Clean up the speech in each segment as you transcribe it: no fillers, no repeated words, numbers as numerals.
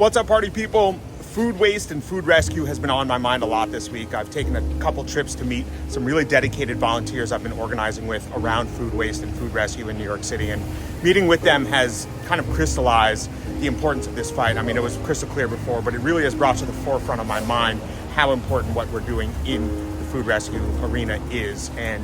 What's up, party people? Food waste and food rescue has been on my mind a lot this week. I've taken a couple trips to meet some really dedicated volunteers I've been organizing with around food waste and food rescue in New York City. And meeting with them has kind of crystallized the importance of this fight. I mean, it was crystal clear before, but it really has brought to the forefront of my mind how important what we're doing in the food rescue arena is. And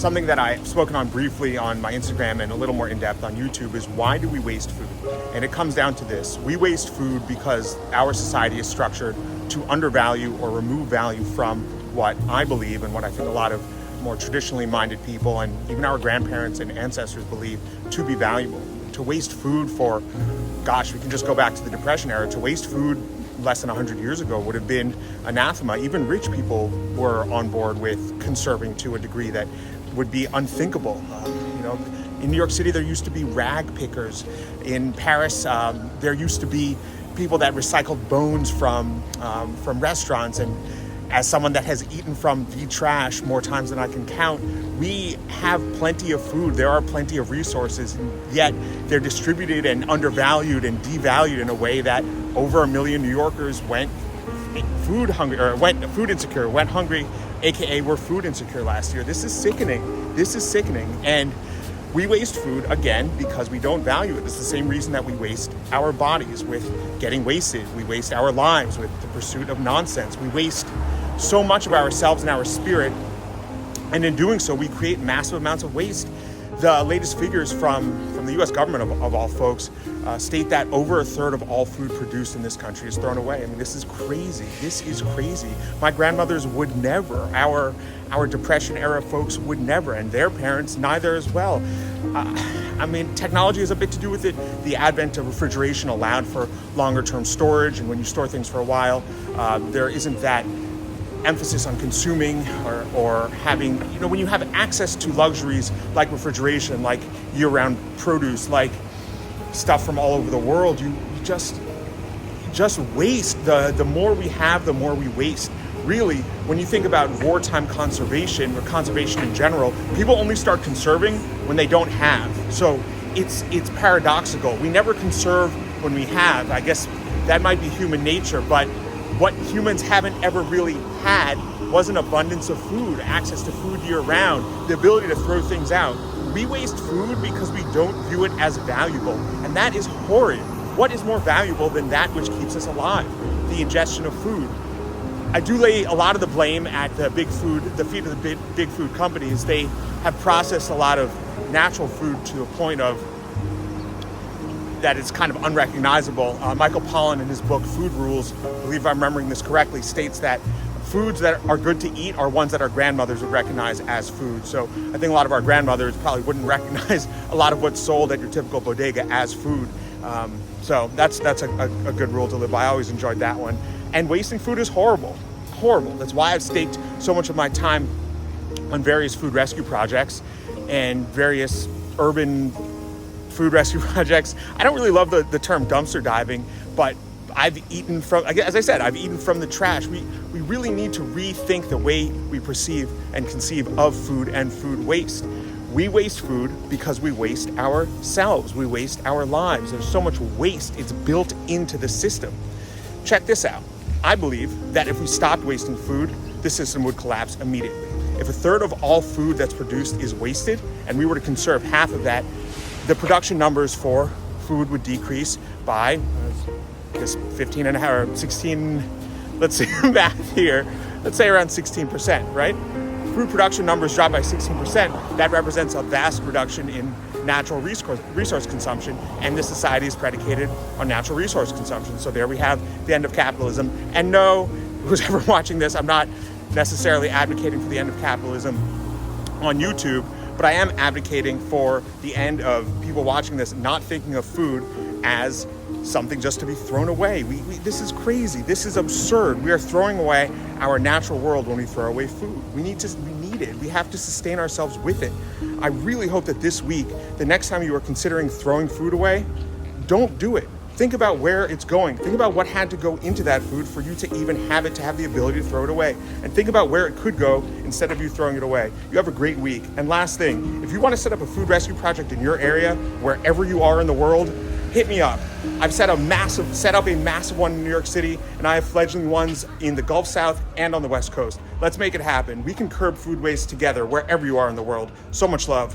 something that I've spoken on briefly on my Instagram and a little more in depth on YouTube is, why do we waste food? And it comes down to this. We waste food because our society is structured to undervalue or remove value from what I believe and what I think a lot of more traditionally minded people and even our grandparents and ancestors believe to be valuable. To waste food for, gosh, we can just go back to the Depression era. To waste food less than 100 years ago would have been anathema. Even rich people were on board with conserving to a degree that would be unthinkable. In New York City, there used to be rag pickers. In Paris, there used to be people that recycled bones from restaurants. And as someone that has eaten from the trash more times than I can count, we have plenty of food. There are plenty of resources, and yet they're distributed and undervalued and devalued in a way that over 1 million New Yorkers went food insecure, went hungry, aka were food insecure last year. This is sickening. And we waste food, again, because we don't value it. It's the same reason that we waste our bodies with getting wasted. We waste our lives with the pursuit of nonsense. We waste so much of ourselves and our spirit, and in doing so, we create massive amounts of waste. The latest figures from the U.S. government, of all folks, state that over a third of all food produced in this country is thrown away. I mean, this is crazy. My grandmothers would never. Our Depression era folks would never, and their parents neither as well. Technology has a bit to do with it. The advent of refrigeration allowed for longer term storage, and when you store things for a while, there isn't that emphasis on consuming or having, when you have access to luxuries like refrigeration, like year-round produce, like stuff from all over the world, you just waste. The more we have, the more we waste. Really, when you think about wartime conservation or conservation in general, people only start conserving when they don't have. So it's paradoxical. We never conserve when we have. I guess that might be human nature, but what humans haven't ever really had was an abundance of food, access to food year-round, the ability to throw things out. We waste food because we don't view it as valuable, and that is horrid. What is more valuable than that which keeps us alive? The ingestion of food. I do lay a lot of the blame at the feet of the big food companies. They have processed a lot of natural food to a point of that it's kind of unrecognizable. Michael Pollan, in his book Food Rules, I believe I'm remembering this correctly, states that foods that are good to eat are ones that our grandmothers would recognize as food. So I think a lot of our grandmothers probably wouldn't recognize a lot of what's sold at your typical bodega as food. So that's a good rule to live by. I always enjoyed that one. And wasting food is horrible. That's why I've staked so much of my time on various food rescue projects and various urban food rescue projects. I don't really love the term dumpster diving, but I've eaten from, as I said, I've eaten from the trash. We really need to rethink the way we perceive and conceive of food and food waste. We waste food because we waste ourselves. We waste our lives. There's so much waste. It's built into the system. Check this out. I believe that if we stopped wasting food, the system would collapse immediately. If a third of all food that's produced is wasted, and we were to conserve half of that, the production numbers for food would decrease by 15 and a half or 16, let's say math here, let's say around 16%, right? Food production numbers drop by 16%. That represents a vast reduction in natural resource consumption, and this society is predicated on natural resource consumption. So there we have the end of capitalism. And no, who's ever watching this, I'm not necessarily advocating for the end of capitalism on YouTube, but I am advocating for the end of people watching this not thinking of food as something just to be thrown away. This is crazy. This is absurd. We are throwing away our natural world when we throw away food. We need it. We have to sustain ourselves with it. I really hope that this week, the next time you are considering throwing food away, don't do it. Think about where it's going. Think about what had to go into that food for you to even have it, to have the ability to throw it away. And think about where it could go instead of you throwing it away. You have a great week. And last thing, if you want to set up a food rescue project in your area, wherever you are in the world, hit me up. I've set up a massive one in New York City, and I have fledgling ones in the Gulf South and on the West Coast. Let's make it happen. We can curb food waste together wherever you are in the world. So much love.